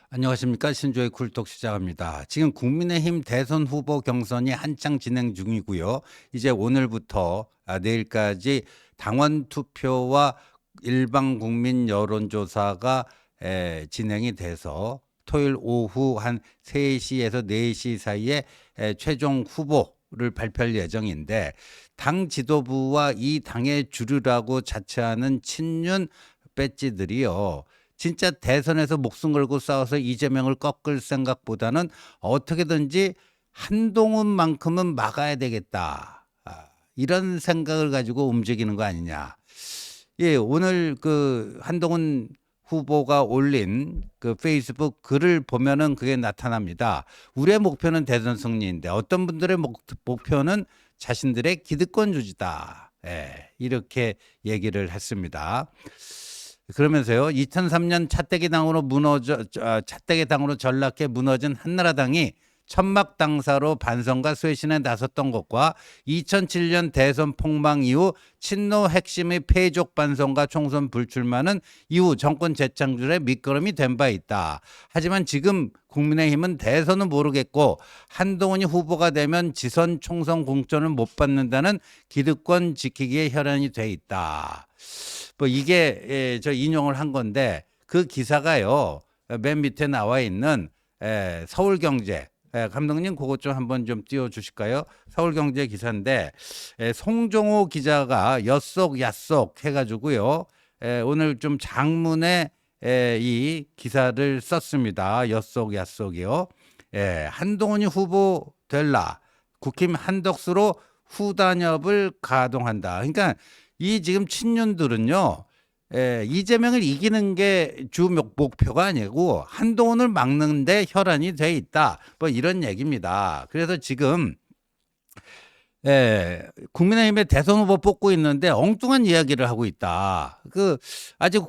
안녕하십니까. 신조의 쿨톡 시작합니다. 지금 국민의힘 대선 후보 경선이 한창 진행 중이고요. 이제 오늘부터 내일까지 당원 투표와 일반 국민 여론조사가 진행이 돼서 토요일 오후 한 3시에서 4시 사이에 최종 후보를 발표할 예정인데, 당 지도부와 이 당의 주류라고 자처하는 친윤 배지들이요, 진짜 대선에서 목숨 걸고 싸워서 이재명을 꺾을 생각보다는 어떻게든지 한동훈만큼은 막아야 되겠다, 이런 생각을 가지고 움직이는 거 아니냐. 예, 오늘 그 한동훈 후보가 올린 그 페이스북 글을 보면은 그게 나타납니다. 우리의 목표는 대선 승리인데 어떤 분들의 목표는 자신들의 기득권 유지다, 이렇게 얘기를 했습니다. 그러면서요, 2003년 차떼기 당으로 전락해 무너진 한나라당이 천막 당사로 반성과 쇄신에 나섰던 것과 2007년 대선 폭망 이후 친노 핵심의 패족 반성과 총선 불출마는 이후 정권 재창출에 밑거름이 된 바 있다. 하지만 지금 국민의힘은 대선은 모르겠고 한동훈이 후보가 되면 지선 총선 공천을 못 받는다는 기득권 지키기에 혈안이 돼 있다. 뭐 이게 저 인용을 한 건데, 그 기사가요, 맨 밑에 나와 있는 서울경제, 감독님 그것 좀 한번 좀 띄워주실까요? 서울경제 기사인데, 송종호 기자가 엿속 야속 해가지고요, 오늘 좀 장문에 이 기사를 썼습니다. 엿속 야속이요. 한동훈이 후보 될라, 국힘 한덕수로 후단협을 가동한다. 그러니까 이 지금 친윤들은요, 이재명을 이기는 게 주 목표가 아니고 한동훈을 막는 데 혈안이 돼 있다, 뭐 이런 얘기입니다. 그래서 지금 국민의힘의 대선 후보 뽑고 있는데 엉뚱한 이야기를 하고 있다. 아직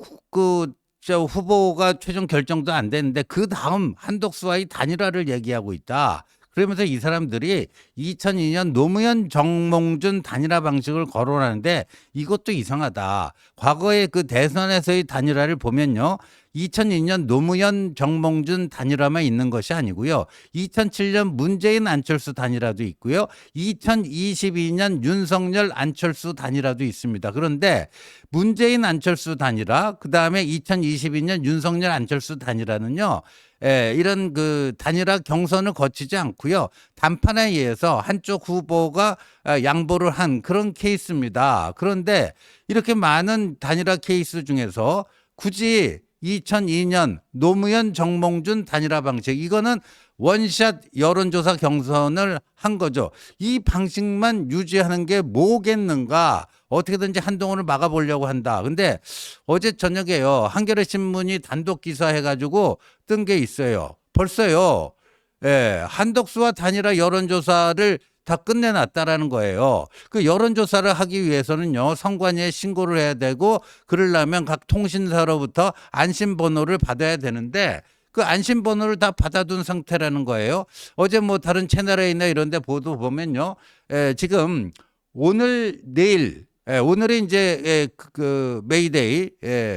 저 후보가 최종 결정도 안 됐는데 그 다음 한덕수와의 단일화를 얘기하고 있다. 그러면서 이 사람들이 2002년 노무현 정몽준 단일화 방식을 거론하는데 이것도 이상하다. 과거의 그 대선에서의 단일화를 보면요, 2002년 노무현 정몽준 단일화만 있는 것이 아니고요, 2007년 문재인 안철수 단일화도 있고요, 2022년 윤석열 안철수 단일화도 있습니다. 그런데 문재인 안철수 단일화, 그 다음에 2022년 윤석열 안철수 단일화는요, 이런 그 단일화 경선을 거치지 않고요, 단판에 의해서 한쪽 후보가 양보를 한 그런 케이스입니다. 그런데 이렇게 많은 단일화 케이스 중에서 굳이 2002년 노무현 정몽준 단일화 방식, 이거는 원샷 여론조사 경선을 한 거죠. 이 방식만 유지하는 게 뭐겠는가? 어떻게든지 한동훈을 막아보려고 한다. 근데 어제 저녁에요, 한겨레 신문이 단독 기사해가지고 뜬 게 있어요. 벌써요, 한덕수와 단일화 여론조사를 다 끝내놨다라는 거예요. 그 여론조사를 하기 위해서는요, 선관위에 신고를 해야 되고, 그러려면 각 통신사로부터 안심번호를 받아야 되는데 그 안심번호를 다 받아둔 상태라는 거예요. 어제 뭐 다른 채널에나 이런 데 보도 보면요, 지금 오늘 내일, 오늘이 이제 그 메이데이,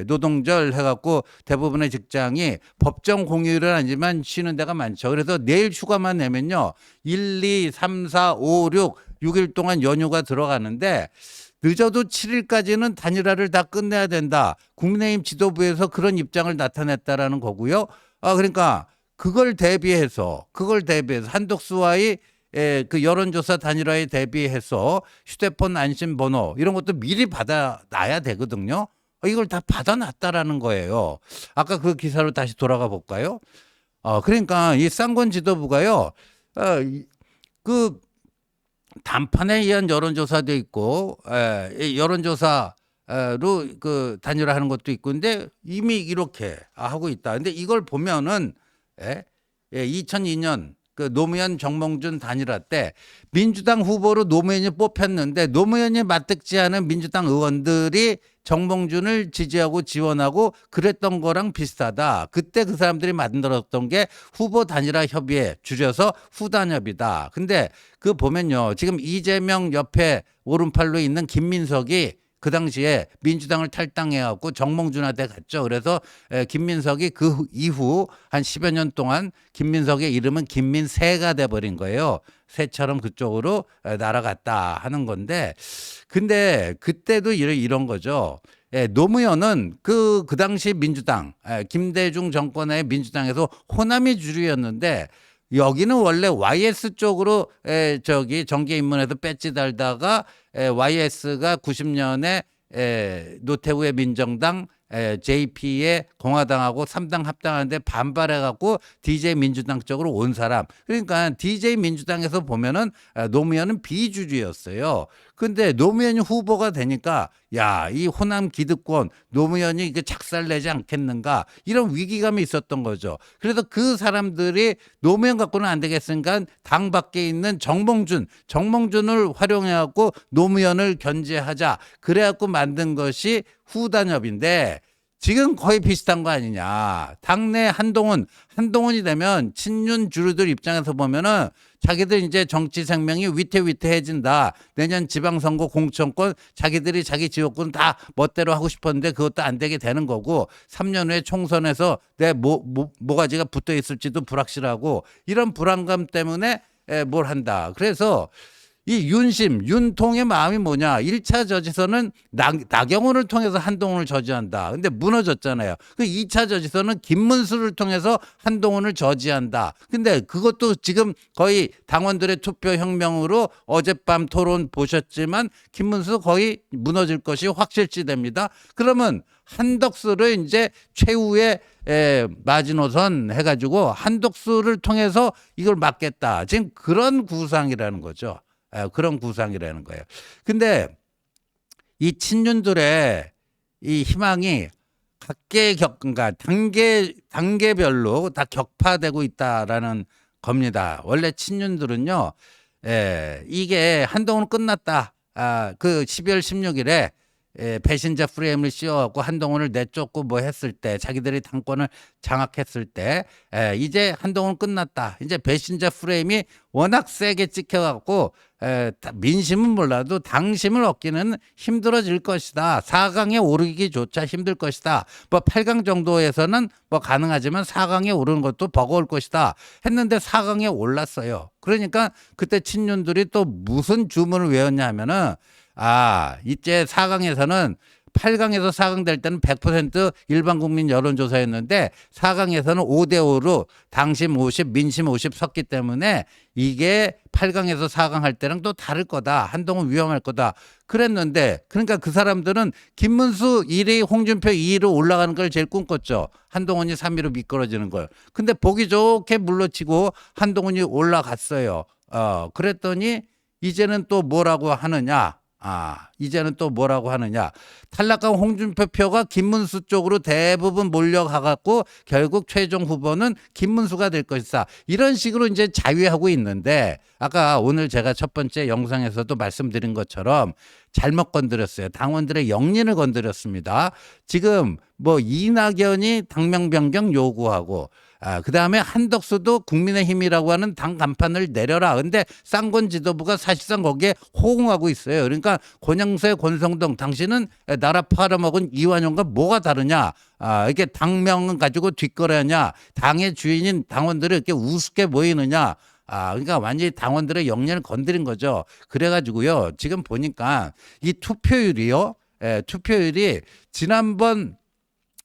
노동절 해갖고 대부분의 직장이 법정 공휴일은 아니지만 쉬는 데가 많죠. 그래서 내일 휴가만 내면요, 1, 2, 3, 4, 5, 6일 동안 연휴가 들어가는데 늦어도 7일까지는 단일화를 다 끝내야 된다. 국민의힘 지도부에서 그런 입장을 나타냈다라는 거고요. 그러니까 그걸 대비해서 한덕수와의 그 여론조사 단일화에 대비해서 휴대폰 안심번호 이런 것도 미리 받아놔야 되거든요. 이걸 다 받아놨다라는 거예요. 아까 그 기사로 다시 돌아가 볼까요? 그러니까 이 쌍권 지도부가요, 그 단판에 의한 여론조사도 있고, 여론조사로 그 단일화하는 것도 있고, 근데 이미 이렇게 하고 있다. 근데 이걸 보면은 2002년 그 노무현 정몽준 단일화 때 민주당 후보로 노무현이 뽑혔는데 노무현이 맞득지 않은 민주당 의원들이 정몽준을 지지하고 지원하고 그랬던 거랑 비슷하다. 그때 그 사람들이 만들었던 게 후보 단일화 협의회, 줄여서 후단협이다. 근데 그 보면요. 지금 이재명 옆에 오른팔로 있는 김민석이 그 당시에 민주당을 탈당해갖고 정몽준한테 갔죠. 그래서 김민석이 그 이후 한 10여 년 동안 김민석의 이름은 김민세가 돼버린 거예요. 새처럼 그쪽으로 날아갔다 하는 건데, 근데 그때도 이런 거죠. 노무현은 그 당시 민주당, 김대중 정권의 민주당에서 호남이 주류였는데, 여기는 원래 YS 쪽으로 정계 입문해서 배지 달다가 YS가 90년에 노태우의 민정당, JP의 공화당하고 3당 합당하는데 반발해갖고 DJ 민주당 쪽으로 온 사람. 그러니까 DJ 민주당에서 보면은 노무현은 비주류였어요. 근데 노무현이 후보가 되니까 야, 이 호남 기득권 노무현이 이게 작살내지 않겠는가 이런 위기감이 있었던 거죠. 그래서 그 사람들이 노무현 갖고는 안 되겠으니까 당 밖에 있는 정몽준을 활용해갖고 노무현을 견제하자. 그래갖고 만든 것이 후단협인데 지금 거의 비슷한 거 아니냐. 당내 한동훈이 되면 친윤 주류들 입장에서 보면은 자기들 이제 정치 생명이 위태위태해진다. 내년 지방선거 공천권 자기들이 자기 지역군 다 멋대로 하고 싶었는데 그것도 안 되게 되는 거고 3년 후에 총선에서 내 모가지가 붙어 있을지도 불확실하고 이런 불안감 때문에 뭘 한다. 그래서 이 윤통의 마음이 뭐냐. 1차 저지선은 나경원을 통해서 한동훈을 저지한다. 근데 무너졌잖아요. 그 2차 저지선은 김문수를 통해서 한동훈을 저지한다. 근데 그것도 지금 거의 당원들의 투표 혁명으로 어젯밤 토론 보셨지만 김문수 거의 무너질 것이 확실시됩니다. 그러면 한덕수를 이제 최후의 마지노선 해가지고 한덕수를 통해서 이걸 막겠다. 지금 그런 구상이라는 거죠. 그런 구상이라는 거예요. 근데 이 친윤들의 이 희망이 그러니까 단계별로 다 격파되고 있다라는 겁니다. 원래 친윤들은요, 이게 한동훈 끝났다. 그 12월 16일에 배신자 프레임을 씌워갖고 한동훈을 내쫓고 뭐 했을 때 자기들이 당권을 장악했을 때 이제 한동훈 끝났다. 이제 배신자 프레임이 워낙 세게 찍혀갖고 민심은 몰라도 당심을 얻기는 힘들어질 것이다. 4강에 오르기조차 힘들 것이다. 뭐 8강 정도에서는 뭐 가능하지만 4강에 오르는 것도 버거울 것이다. 했는데 4강에 올랐어요. 그러니까 그때 친윤들이 또 무슨 주문을 외웠냐 하면은 이제 4강에서는 8강에서 4강 될 때는 100% 일반 국민 여론조사였는데 4강에서는 5대5로 당심 50, 민심 50 섰기 때문에 이게 8강에서 4강 할 때랑 또 다를 거다. 한동훈 위험할 거다. 그랬는데 그러니까 그 사람들은 김문수 1위, 홍준표 2위로 올라가는 걸 제일 꿈꿨죠. 한동훈이 3위로 미끄러지는 걸. 근데 보기 좋게 물러치고 한동훈이 올라갔어요. 그랬더니 이제는 또 뭐라고 하느냐. 이제는 또 뭐라고 하느냐. 탈락한 홍준표 표가 김문수 쪽으로 대부분 몰려가갖고 결국 최종 후보는 김문수가 될 것이다. 이런 식으로 이제 자위하고 있는데 아까 오늘 제가 첫 번째 영상에서도 말씀드린 것처럼 잘못 건드렸어요. 당원들의 영린을 건드렸습니다. 지금 뭐 이낙연이 당명 변경 요구하고 그다음에 한덕수도 국민의힘이라고 하는 당 간판을 내려라. 근데 쌍권 지도부가 사실상 거기에 호응하고 있어요. 그러니까 권영세, 권성동 당신은 나라 팔아먹은 이완용과 뭐가 다르냐. 이게 당명을 가지고 뒷거래하냐. 당의 주인인 당원들이 이렇게 우습게 보이느냐. 그러니까 완전히 당원들의 영연을 건드린 거죠. 그래가지고요. 지금 보니까 이 투표율이 지난번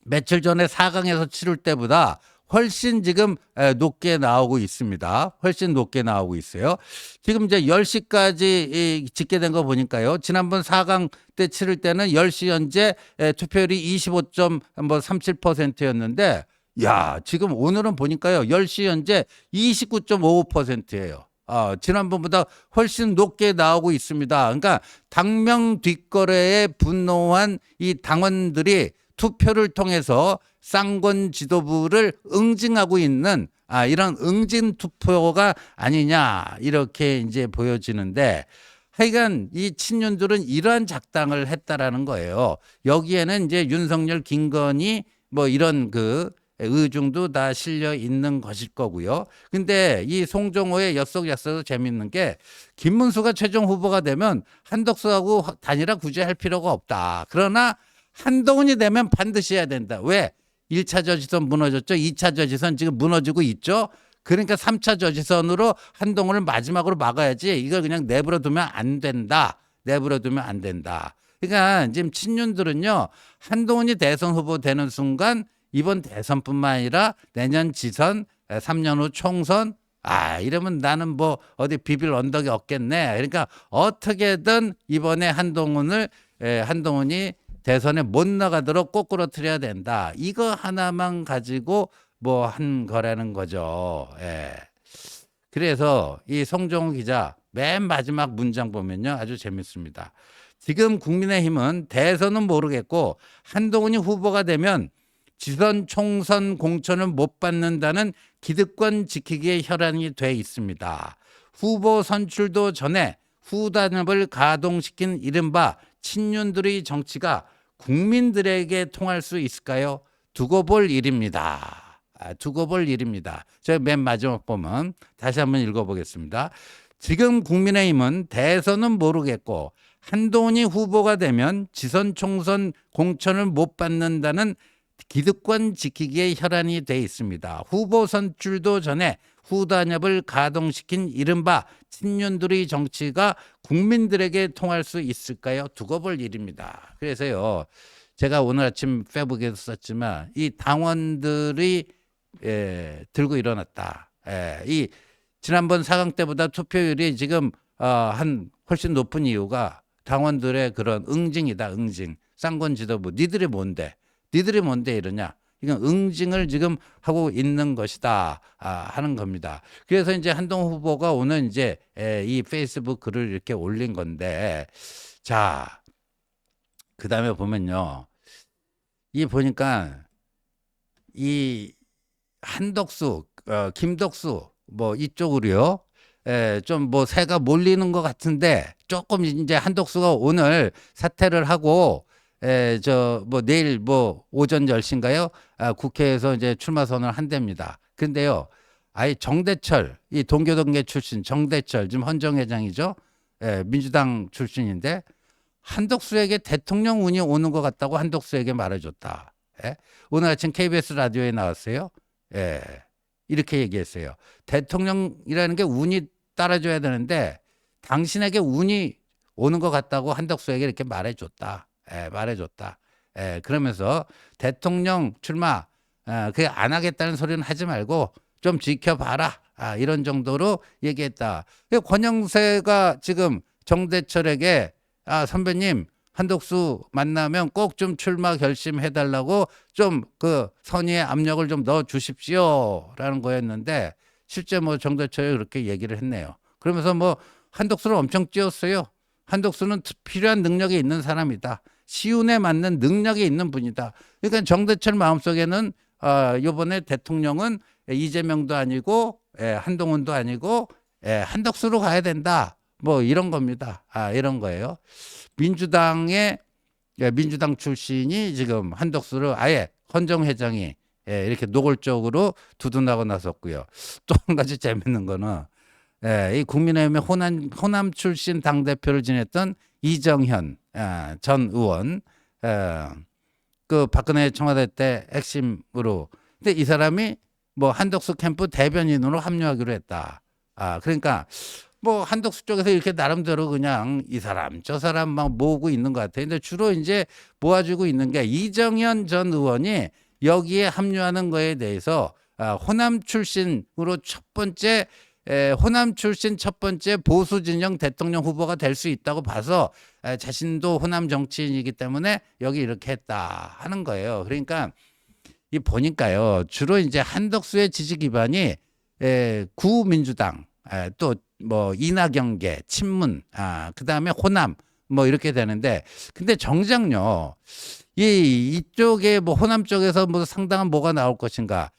며칠 전에 4강에서 치를 때보다 훨씬 지금 높게 나오고 있습니다. 훨씬 높게 나오고 있어요. 지금 이제 10시까지 집계된 거 보니까요. 지난번 4강 때 치를 때는 10시 현재 투표율이 25.37%였는데 야, 지금 오늘은 보니까요. 10시 현재 29.55%예요. 지난번보다 훨씬 높게 나오고 있습니다. 그러니까 당명 뒷거래에 분노한 이 당원들이 투표를 통해서 쌍권 지도부를 응징하고 있는 이런 응징 투표가 아니냐 이렇게 이제 보여지는데 하여간 이 친윤들은 이러한 작당을 했다라는 거예요. 여기에는 이제 윤석열, 김건희 뭐 이런 그 의중도 다 실려 있는 것일 거고요. 근데 이 송정호의 엿속약서도 재밌는 게 김문수가 최종 후보가 되면 한덕수하고 단일화 굳이 할 필요가 없다. 그러나 한동훈이 되면 반드시 해야 된다. 왜? 1차 저지선 무너졌죠. 2차 저지선 지금 무너지고 있죠. 그러니까 3차 저지선으로 한동훈을 마지막으로 막아야지 이걸 그냥 내버려 두면 안 된다. 내버려 두면 안 된다. 그러니까 지금 친윤들은요. 한동훈이 대선 후보 되는 순간 이번 대선뿐만 아니라 내년 지선, 3년 후 총선, 이러면 나는 뭐 어디 비빌 언덕이 없겠네. 그러니까 어떻게든 이번에 한동훈이 대선에 못 나가도록 꼬꾸라뜨려야 된다. 이거 하나만 가지고 뭐 한 거라는 거죠. 예. 그래서 이 송정호 기자 맨 마지막 문장 보면요. 아주 재밌습니다. 지금 국민의힘은 대선은 모르겠고 한동훈이 후보가 되면 지선 총선 공천을 못 받는다는 기득권 지키기에 혈안이 돼 있습니다. 후보 선출도 전에 후단협을 가동시킨 이른바 친윤들의 정치가 국민들에게 통할 수 있을까요? 두고 볼 일입니다. 두고 볼 일입니다. 제가 맨 마지막 보면 다시 한번 읽어보겠습니다. 지금 국민의힘은 대선은 모르겠고 한동훈이 후보가 되면 지선 총선 공천을 못 받는다는 기득권 지키기에 혈안이 돼 있습니다. 후보 선출도 전에 후단협을 가동시킨 이른바 친윤들의 정치가 국민들에게 통할 수 있을까요? 두고 볼 일입니다. 그래서요, 제가 오늘 아침 페북에도 썼지만 이 당원들이 들고 일어났다. 이 지난번 4강 때보다 투표율이 지금 한 훨씬 높은 이유가 당원들의 그런 응징이다. 응징. 쌍권 지도부. 니들이 뭔데 이러냐. 이건 응징을 지금 하고 있는 것이다 하는 겁니다. 그래서 이제 한동훈 후보가 오늘 이제 이 페이스북 글을 이렇게 올린 건데, 자, 그 다음에 보면요, 이 보니까 이 한덕수, 김덕수 뭐 이쪽으로요, 좀 뭐 새가 몰리는 것 같은데 조금 이제 한덕수가 오늘 사퇴를 하고. 저 뭐 내일 뭐 오전 10시인가요? 국회에서 이제 출마 선언을 한답니다. 근데요, 정대철, 이 동교동계 출신 정대철, 지금 헌정회장이죠. 민주당 출신인데 한덕수에게 대통령 운이 오는 것 같다고 한덕수에게 말해줬다. 오늘 아침 KBS 라디오에 나왔어요. 이렇게 얘기했어요. 대통령이라는 게 운이 따라줘야 되는데 당신에게 운이 오는 것 같다고 한덕수에게 이렇게 말해줬다. 말해줬다. 그러면서 대통령 출마 그게 안 하겠다는 소리는 하지 말고 좀 지켜봐라. 이런 정도로 얘기했다. 권영세가 지금 정대철에게 선배님 한덕수 만나면 꼭 좀 출마 결심해달라고 좀 그 선의의 압력을 좀 넣어 주십시오라는 거였는데 실제 뭐 정대철이 그렇게 얘기를 했네요. 그러면서 뭐 한덕수를 엄청 띄웠어요. 한덕수는 필요한 능력이 있는 사람이다. 시운에 맞는 능력이 있는 분이다. 그러니까 정대철 마음속에는 이번에 대통령은 이재명도 아니고 한동훈도 아니고 한덕수로 가야 된다. 뭐 이런 겁니다. 이런 거예요. 민주당 출신이 지금 한덕수를 아예 헌정회장이 이렇게 노골적으로 두둔하고 나섰고요. 또 한 가지 재밌는 거는 이 국민의힘의 호남 출신 당대표를 지냈던 이정현 전 의원, 그 박근혜 청와대 때 핵심으로. 근데 이 사람이 뭐 한덕수 캠프 대변인으로 합류하기로 했다. 그러니까 뭐 한덕수 쪽에서 이렇게 나름대로 그냥 이 사람 저 사람 막 모으고 있는 것 같아요. 근데 주로 이제 모아주고 있는 게 이정현 전 의원이 여기에 합류하는 거에 대해서 호남 출신으로 호남 출신 첫 번째 보수 진영 대통령 후보가 될 수 있다고 봐서 자신도 호남 정치인이기 때문에 여기 이렇게 했다 하는 거예요. 그러니까 이 보니까요, 주로 이제 한덕수의 지지 기반이 구민주당, 또 뭐 이낙연계, 친문, 그 다음에 호남 뭐 이렇게 되는데, 근데 정작요 이쪽에 뭐 호남 쪽에서 뭐 상당한 뭐가 나올 것인가.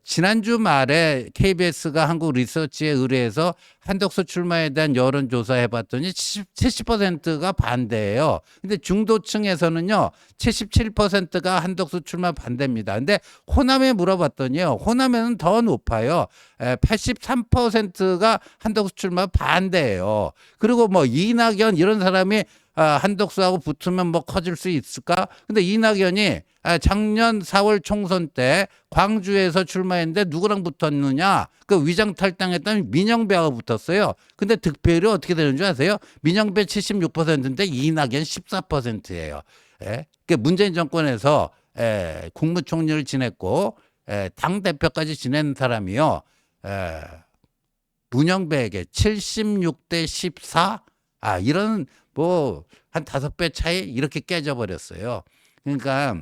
지난주 말에 KBS가 한국 리서치에 의뢰해서 한덕수 출마에 대한 여론조사 해봤더니 70%가 반대예요. 근데 중도층에서는요, 77%가 한덕수 출마 반대입니다. 근데 호남에 물어봤더니요, 호남에는 더 높아요. 83%가 한덕수 출마 반대예요. 그리고 뭐 이낙연 이런 사람이 한덕수하고 붙으면 뭐 커질 수 있을까? 근데 이낙연이 작년 4월 총선 때 광주에서 출마했는데 누구랑 붙었느냐? 그 위장 탈당했던 민영배하고 붙었어요. 근데 득표율이 어떻게 되는 줄 아세요? 민영배 76%인데 이낙연 14%예요. 예? 그 문재인 정권에서 국무총리를 지냈고 당 대표까지 지낸 사람이요. 문영배에게 76대 14? 이런 뭐 한 5배 차이 이렇게 깨져버렸어요. 그러니까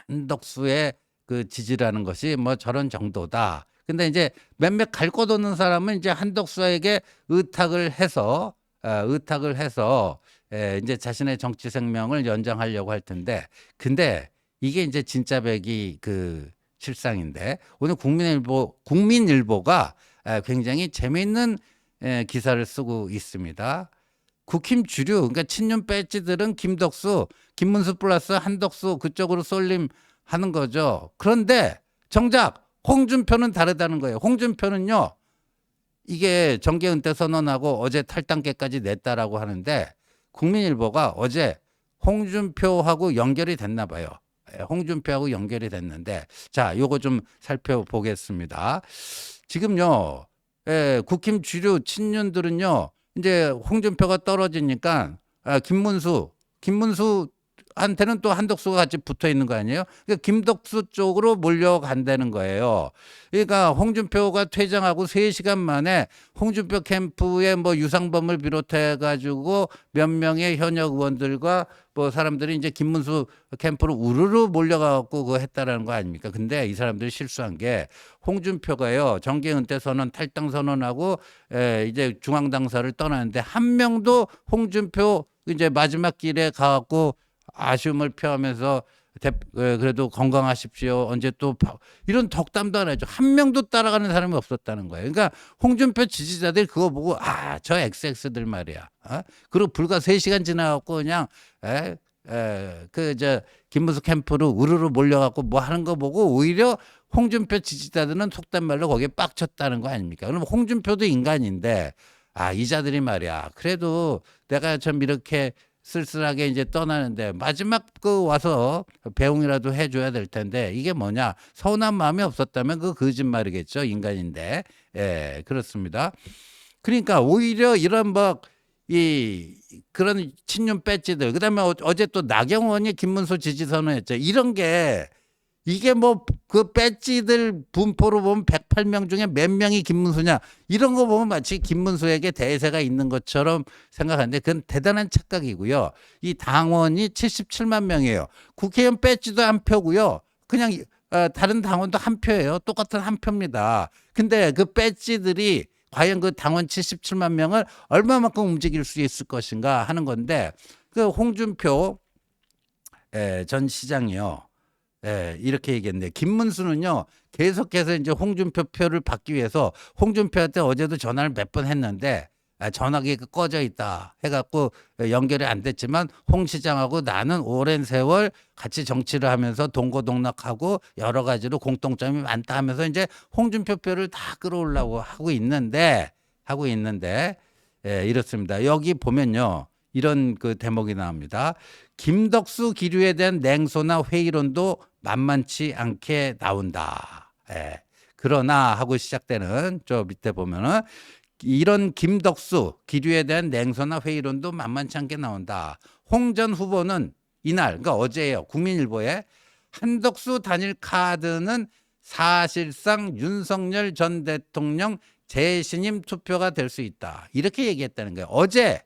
한덕수의 그 지지라는 것이 뭐 저런 정도다. 근데 이제 몇몇 갈 곳 없는 사람은 이제 한덕수에게 의탁을 해서 이제 자신의 정치 생명을 연장하려고 할 텐데, 근데 이게 이제 진짜 백이 그 실상인데, 오늘 국민일보가 굉장히 재미있는 기사를 쓰고 있습니다. 국힘 주류, 그러니까 친윤 배지들은 김덕수, 김문수 플러스 한덕수 그쪽으로 쏠림하는 거죠. 그런데 정작 홍준표는 다르다는 거예요. 홍준표는요, 이게 정계 은퇴 선언하고 어제 탈당계까지 냈다라고 하는데, 국민일보가 어제 홍준표하고 연결이 됐나 봐요. 홍준표하고 연결이 됐는데, 자, 요거 좀 살펴보겠습니다. 지금요, 국힘 주류 친윤들은요, 이제 홍준표가 떨어지니까 김문수한테는 또 한덕수가 같이 붙어 있는 거 아니에요? 그러니까 김덕수 쪽으로 몰려간다는 거예요. 그러니까 홍준표가 퇴장하고 3시간 만에 홍준표 캠프의 뭐 유상범을 비롯해 가지고 몇 명의 현역 의원들과 뭐 사람들이 이제 김문수 캠프로 우르르 몰려가고 그거 했다라는 거 아닙니까? 근데 이 사람들이 실수한 게 홍준표가요, 정계 은퇴 선언, 탈당 선언하고 이제 중앙당사를 떠나는데 한 명도 홍준표 이제 마지막 길에 가갖고 아쉬움을 표하면서 그래도 건강하십시오. 언제 또 이런 덕담도 안 해줘. 한 명도 따라가는 사람이 없었다는 거예요. 그러니까 홍준표 지지자들이 그거 보고 저 XX들 말이야. 그리고 불과 3시간 지나갖고 그냥 김문수 캠프로 우르르 몰려갖고 뭐 하는 거 보고 오히려 홍준표 지지자들은 속단 말로 거기에 빡쳤다는 거 아닙니까? 그럼 홍준표도 인간인데 이자들이 말이야. 그래도 내가 좀 이렇게 쓸쓸하게 이제 떠나는데 마지막 와서 배웅이라도 해줘야 될 텐데 이게 뭐냐? 서운한 마음이 없었다면 그 거짓말이겠죠. 인간인데. 그렇습니다. 그러니까 오히려 이런 그런 친윤 배지들, 그다음에 어제 또 나경원이 김문수 지지 선언했죠. 이런 게 이게 뭐 그 배지들 분포로 보면 108명 중에 몇 명이 김문수냐, 이런 거 보면 마치 김문수에게 대세가 있는 것처럼 생각하는데 그건 대단한 착각이고요. 이 당원이 77만 명이에요. 국회의원 배지도 한 표고요. 그냥 다른 당원도 한 표예요. 똑같은 한 표입니다. 근데 그 배지들이 과연 그 당원 77만 명을 얼마만큼 움직일 수 있을 것인가 하는 건데, 그 홍준표 전 시장이요. 이렇게 얘기했는데, 김문수는요, 계속해서 이제 홍준표 표를 받기 위해서 홍준표한테 어제도 전화를 몇 번 했는데, 전화기가 꺼져 있다 해갖고 연결이 안 됐지만 홍 시장하고 나는 오랜 세월 같이 정치를 하면서 동고동락하고 여러 가지로 공통점이 많다 하면서 이제 홍준표 표를 다 끌어올라고 하고 있는데 이렇습니다. 여기 보면요, 이런 그 대목이 나옵니다. 김덕수 기류에 대한 냉소나 회의론도 만만치 않게 나온다. 그러나 하고 시작되는 저 밑에 보면은 이런 김덕수 기류에 대한 냉소나 회의론도 만만치 않게 나온다. 홍 전 후보는 이날, 그러니까 어제예요, 국민일보에 한덕수 단일 카드는 사실상 윤석열 전 대통령 재신임 투표가 될 수 있다. 이렇게 얘기했다는 거예요. 어제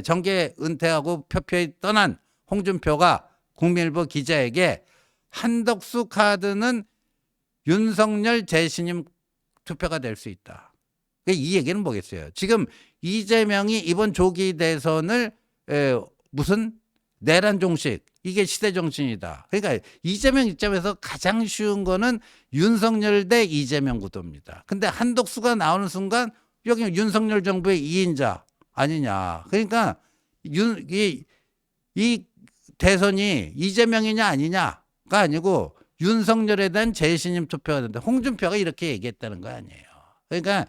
정계 은퇴하고 표표에 떠난 홍준표가 국민일보 기자에게 한덕수 카드는 윤석열 재신임 투표가 될 수 있다. 이 얘기는 뭐겠어요? 지금 이재명이 이번 조기 대선을 무슨 내란 종식 이게 시대 정신이다. 그러니까 이재명 입장에서 가장 쉬운 거는 윤석열 대 이재명 구도입니다. 근데 한덕수가 나오는 순간 여기 윤석열 정부의 2인자 아니냐. 그러니까 이 대선이 이재명이냐 아니냐가 아니고 윤석열에 대한 재신임 투표가 된다. 홍준표가 이렇게 얘기했다는 거 아니에요. 그러니까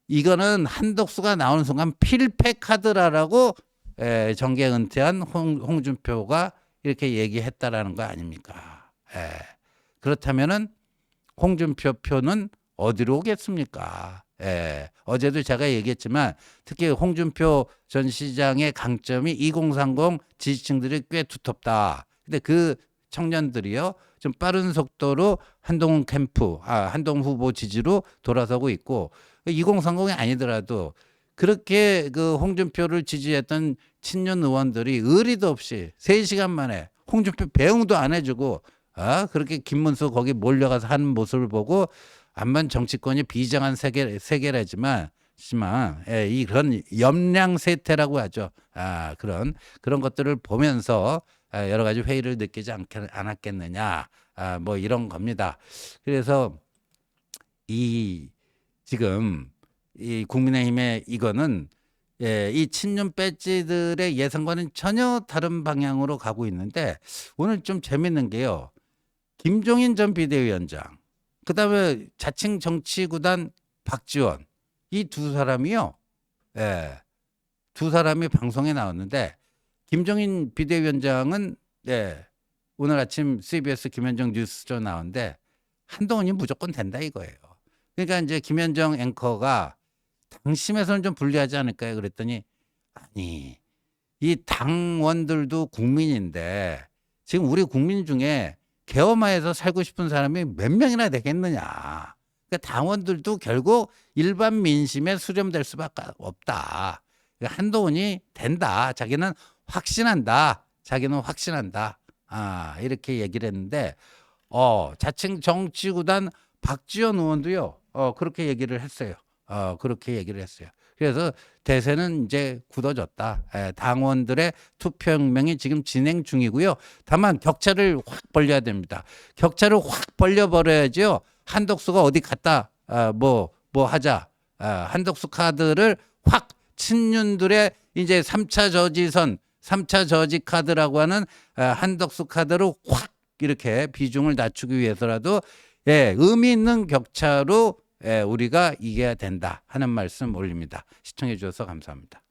이거는 한덕수가 나오는 순간 필패 카드라라고 정계 은퇴한 홍준표가 이렇게 얘기했다라는 거 아닙니까? 그렇다면은 홍준표 표는 어디로 오겠습니까? 어제도 제가 얘기했지만 특히 홍준표 전 시장의 강점이 2030 지지층들이 꽤 두텁다. 근데 그 청년들이요 좀 빠른 속도로 한동훈 캠프, 한동훈 후보 지지로 돌아서고 있고 2030이 아니더라도 그렇게 그 홍준표를 지지했던 친윤 의원들이 의리도 없이 3시간 만에 홍준표 배웅도 안 해주고 그렇게 김문수 거기 몰려가서 하는 모습을 보고 암만 정치권이 비장한 세계라지만 이런 염량세태라고 하죠. 그런 것들을 보면서 여러 가지 회의를 느끼지 않았겠느냐. 뭐 이런 겁니다. 그래서 지금 이 국민의힘의 이거는 이 친윤 배지들의 예상과는 전혀 다른 방향으로 가고 있는데 오늘 좀 재밌는 게요. 김종인 전 비대위원장, 그다음에 자칭 정치구단 박지원 이 두 사람이요. 두 사람이 방송에 나왔는데 김종인 비대위원장은 오늘 아침 CBS 김현정 뉴스쇼 나오는데 한동훈이 무조건 된다 이거예요. 그러니까 이제 김현정 앵커가 당심에서는 좀 불리하지 않을까요? 그랬더니 아니 이 당원들도 국민인데 지금 우리 국민 중에 개엄마에서 살고 싶은 사람이 몇 명이나 되겠느냐. 그러니까 당원들도 결국 일반 민심에 수렴될 수밖에 없다. 그러니까 한동훈이 된다. 자기는 확신한다. 이렇게 얘기를 했는데 자칭 정치구단 박지원 의원도요. 그렇게 얘기를 했어요. 그래서 대세는 이제 굳어졌다. 당원들의 투표혁명이 지금 진행 중이고요. 다만 격차를 확 벌려야 됩니다. 격차를 확 벌려버려야죠. 한덕수가 어디 갔다 뭐 하자. 한덕수 카드를 확 친윤들의 이제 3차 저지선, 3차 저지 카드라고 하는 한덕수 카드를 확 이렇게 비중을 낮추기 위해서라도 의미 있는 격차로 우리가 이겨야 된다 하는 말씀 올립니다. 시청해 주셔서 감사합니다.